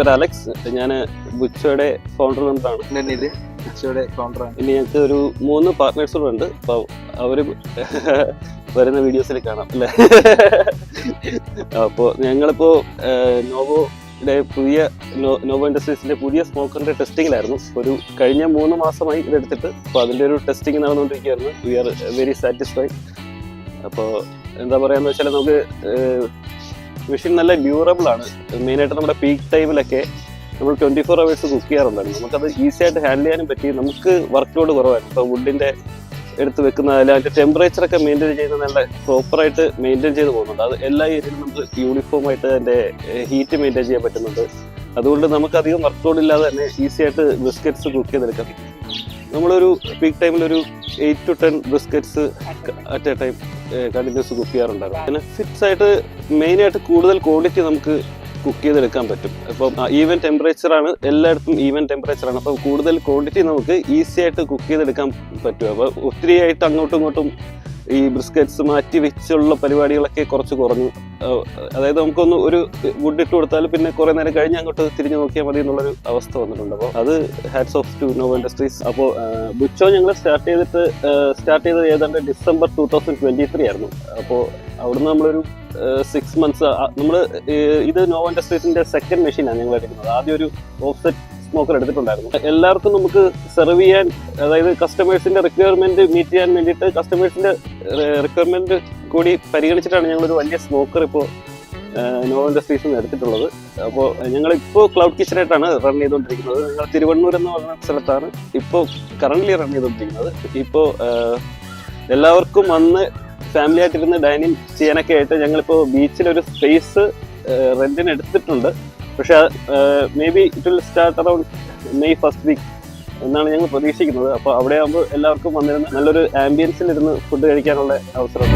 പേര് അലക്സ്. ഞാൻ ബുച്ചോയുടെ ഫൗണ്ടർ മെമ്പറാണ്. ഇനി ഞങ്ങൾക്ക് ഒരു 3 പാർട്ട്നേഴ്സും ഉണ്ട്. അപ്പോൾ അവർ വരുന്ന വീഡിയോസിൽ കാണാം അല്ലേ. അപ്പോൾ ഞങ്ങളിപ്പോൾ നോവോ ഇൻഡസ്ട്രീസിന്റെ പുതിയ സ്മോക്കറിന്റെ ടെസ്റ്റിംഗിലായിരുന്നു. ഒരു കഴിഞ്ഞ 3 മാസമായി ഇതെടുത്തിട്ട്. അപ്പോൾ അതിൻ്റെ ഒരു ടെസ്റ്റിംഗ് നടന്നുകൊണ്ടിരിക്കുകയായിരുന്നു. We are very satisfied. അപ്പോൾ എന്താ പറയാന്ന് വെച്ചാൽ നമുക്ക് മെഷീൻ നല്ല ഡ്യൂറബിൾ ആണ്. മെയിനായിട്ട് നമ്മുടെ പീക്ക് ടൈമിലൊക്കെ നമ്മൾ 24 hours കുക്ക് ചെയ്യാറുണ്ടായിരുന്നു. നമുക്കത് ഈസി ആയിട്ട് ഹാൻഡിൽ ചെയ്യാനും പറ്റി. നമുക്ക് വർക്ക് ലോഡ് കുറവായിരുന്നു. ഇപ്പോൾ വുഡിൻ്റെ എടുത്ത് വെക്കുന്നതിൽ അതിൻ്റെ ടെമ്പറേച്ചറൊക്കെ മെയിൻറ്റെയിൻ ചെയ്യുന്നത് നല്ല പ്രോപ്പറായിട്ട് മെയിൻറ്റെയിൻ ചെയ്ത് പോകുന്നുണ്ട്. അത് എല്ലാ ഏരിയയിലും നമുക്ക് യൂണിഫോമായിട്ട് അതിൻ്റെ ഹീറ്റ് മെയിൻറ്റെയിൻ ചെയ്യാൻ പറ്റുന്നുണ്ട്. അതുകൊണ്ട് നമുക്ക് അധികം വർക്ക് ലോഡ് ഇല്ലാതെ തന്നെ ഈസി ആയിട്ട് ബിസ്ക്കറ്റ്സ് കുക്ക് ചെയ്തെടുക്കാം. നമ്മളൊരു പീക്ക് ടൈമിലൊരു 8 to 10 biscuits at a time continuous cook ചെയ്യാറുണ്ടായിരുന്നു. ബെനിഫിറ്റ്സ് ആയിട്ട് മെയിനായിട്ട് കൂടുതൽ ക്വാണ്ടിറ്റി നമുക്ക് കുക്ക് ചെയ്തെടുക്കാൻ പറ്റും. ഇപ്പം ഈവൻ ടെമ്പറേച്ചറാണ്, എല്ലായിടത്തും ഈവൻ ടെമ്പറേച്ചറാണ്. അപ്പം കൂടുതൽ ക്വാണ്ടിറ്റി നമുക്ക് ഈസി ആയിട്ട് കുക്ക് ചെയ്തെടുക്കാൻ പറ്റും. അപ്പോൾ ഒത്തിരി ആയിട്ട് അങ്ങോട്ടും ഇങ്ങോട്ടും ഈ ബിസ്ക്കറ്റ്സ് മാറ്റി വെച്ചുള്ള പരിപാടികളൊക്കെ കുറച്ച് കുറഞ്ഞു. അതായത് നമുക്കൊന്ന് ഒരു വുഡ് ഇട്ട് കൊടുത്താൽ പിന്നെ കുറേ നേരം കഴിഞ്ഞ് അങ്ങോട്ട് തിരിഞ്ഞു നോക്കിയാൽ മതി എന്നുള്ളൊരു അവസ്ഥ വന്നിട്ടുണ്ട്. അപ്പോൾ അത് hats of two novo industries. അപ്പോൾ ബുച്ചോ ഞങ്ങൾ സ്റ്റാർട്ട് ചെയ്തത് ഏതാണ്ട് December 2023 ആയിരുന്നു. അപ്പോൾ അവിടുന്ന് നമ്മളൊരു 6 months നമ്മൾ ഇത് നോവോ ഇൻഡസ്ട്രീസിന്റെ സെക്കൻഡ് മെഷീനാണ് ഞങ്ങൾ എടുക്കുന്നത്. ആദ്യം ഒരു ഓഫ്സെറ്റ് സ്മോക്കർ എടുത്തിട്ടുണ്ടായിരുന്നു. എല്ലാവർക്കും നമുക്ക് സെർവ് ചെയ്യാൻ, അതായത് കസ്റ്റമേഴ്സിന്റെ റിക്വയർമെന്റ് മീറ്റ് ചെയ്യാൻ വേണ്ടിയിട്ട് കസ്റ്റമേഴ്സിന്റെ റിക്വയർമെന്റ് കൂടി പരിഗണിച്ചിട്ടാണ് ഞങ്ങളൊരു വലിയ സ്മോക്കർ ഇപ്പോൾ നോവോ ഇൻഡസ്ട്രീസിൽ നിന്ന് എടുത്തിട്ടുള്ളത്. അപ്പോൾ ഞങ്ങളിപ്പോൾ ക്ലൗഡ് കിച്ചനായിട്ടാണ് റൺ ചെയ്തുകൊണ്ടിരിക്കുന്നത്. ഞങ്ങൾ തിരുവണ്ണൂർ എന്ന് പറഞ്ഞ സ്ഥലത്താണ് ഇപ്പോൾ കറണ്ട്ലി റൺ ചെയ്തുകൊണ്ടിരിക്കുന്നത്. ഇപ്പോൾ എല്ലാവർക്കും വന്ന് ഫാമിലി ആയിട്ടിരുന്ന് ഡൈനിങ് ചെയ്യാനൊക്കെ ആയിട്ട് ഞങ്ങളിപ്പോൾ ബീച്ചിലൊരു സ്പേസ് റെന്റിന് എടുത്തിട്ടുണ്ട്. പക്ഷെ may be it will start around May 1st week എന്നാണ് ഞങ്ങൾ പ്രതീക്ഷിക്കുന്നത്. അപ്പോൾ അവിടെ ആകുമ്പോൾ എല്ലാവർക്കും വന്നിരുന്ന് നല്ലൊരു ആംബിയൻസിലിരുന്ന് ഫുഡ് കഴിക്കാനുള്ള അവസരം.